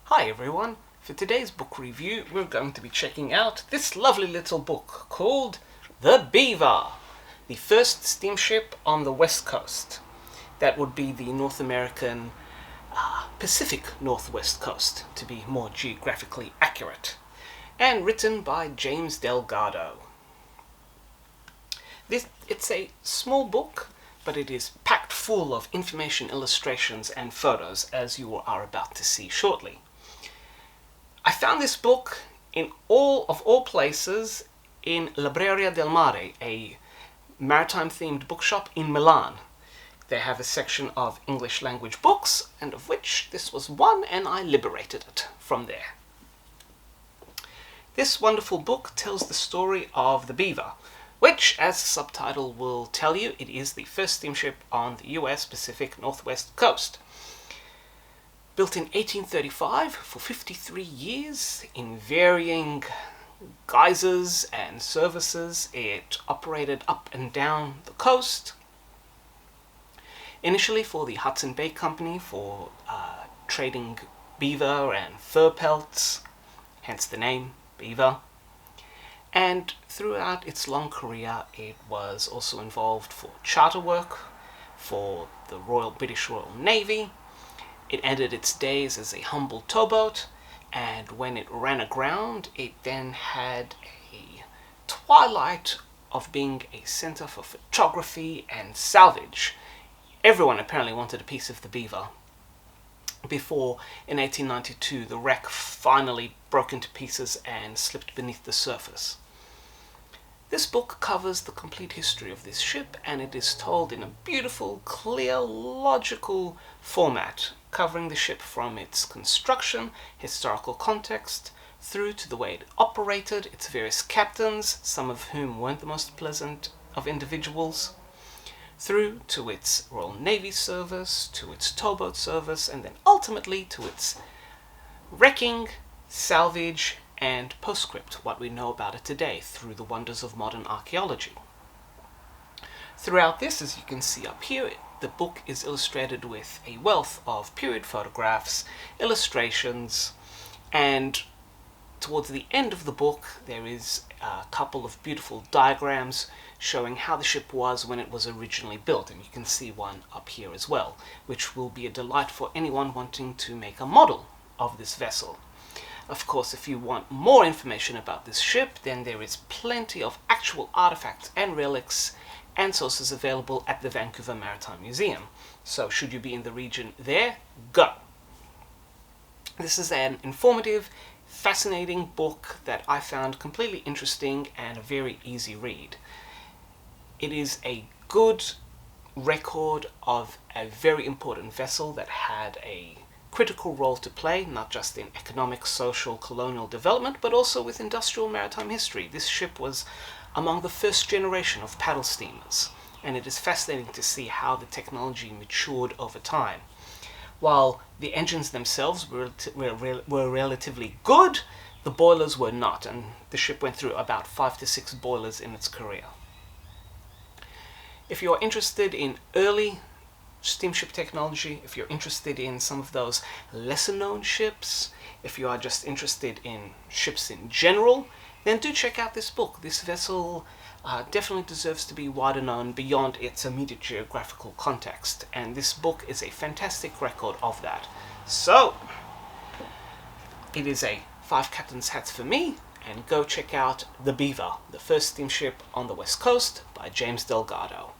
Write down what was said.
Hi everyone, for today's book review we're going to be checking out this lovely little book called The Beaver, the first steamship on the west coast. That would be the North American Pacific Northwest coast, to be more geographically accurate, and written by James Delgado. It's a small book, but it is packed full of information, illustrations and photos, as you are about to see shortly. I found this book in all places in Libreria del Mare, a maritime-themed bookshop in Milan. They have a section of English language books, and of which this was one, and I liberated it from there. This wonderful book tells the story of the Beaver, which, as the subtitle will tell you, it is the first steamship on the US Pacific Northwest coast. Built in 1835 for 53 years in varying guises and services, it operated up and down the coast. Initially for the Hudson Bay Company for trading beaver and fur pelts, hence the name Beaver. And throughout its long career it was also involved for charter work for the British Royal Navy. It ended its days as a humble towboat, and when it ran aground, it then had a twilight of being a center for photography and salvage. Everyone apparently wanted a piece of the Beaver, before, in 1892, the wreck finally broke into pieces and slipped beneath the surface. This book covers the complete history of this ship, and it is told in a beautiful, clear, logical format, covering the ship from its construction, historical context, through to the way it operated, its various captains, some of whom weren't the most pleasant of individuals, through to its Royal Navy service, to its towboat service, and then ultimately to its wrecking, salvage, and postscript, what we know about it today through the wonders of modern archaeology. Throughout this, as you can see up here, the book is illustrated with a wealth of period photographs, illustrations, and towards the end of the book there is a couple of beautiful diagrams showing how the ship was when it was originally built, and you can see one up here as well, which will be a delight for anyone wanting to make a model of this vessel. Of course, if you want more information about this ship, then there is plenty of actual artifacts and relics and sources available at the Vancouver Maritime Museum. So should you be in the region there, go! This is an informative, fascinating book that I found completely interesting and a very easy read. It is a good record of a very important vessel that had a critical role to play, not just in economic, social, colonial development, but also with industrial maritime history. This ship was among the first generation of paddle steamers, and it is fascinating to see how the technology matured over time. While the engines themselves were relatively good, the boilers were not, and the ship went through about 5 to 6 boilers in its career. If you're interested in early steamship technology, if you're interested in some of those lesser known ships, if you are just interested in ships in general, then do check out this book. This vessel definitely deserves to be wider known beyond its immediate geographical context, and this book is a fantastic record of that. So, it is a 5 captain's hats for me, and go check out The Beaver, the first steamship on the west coast by James Delgado.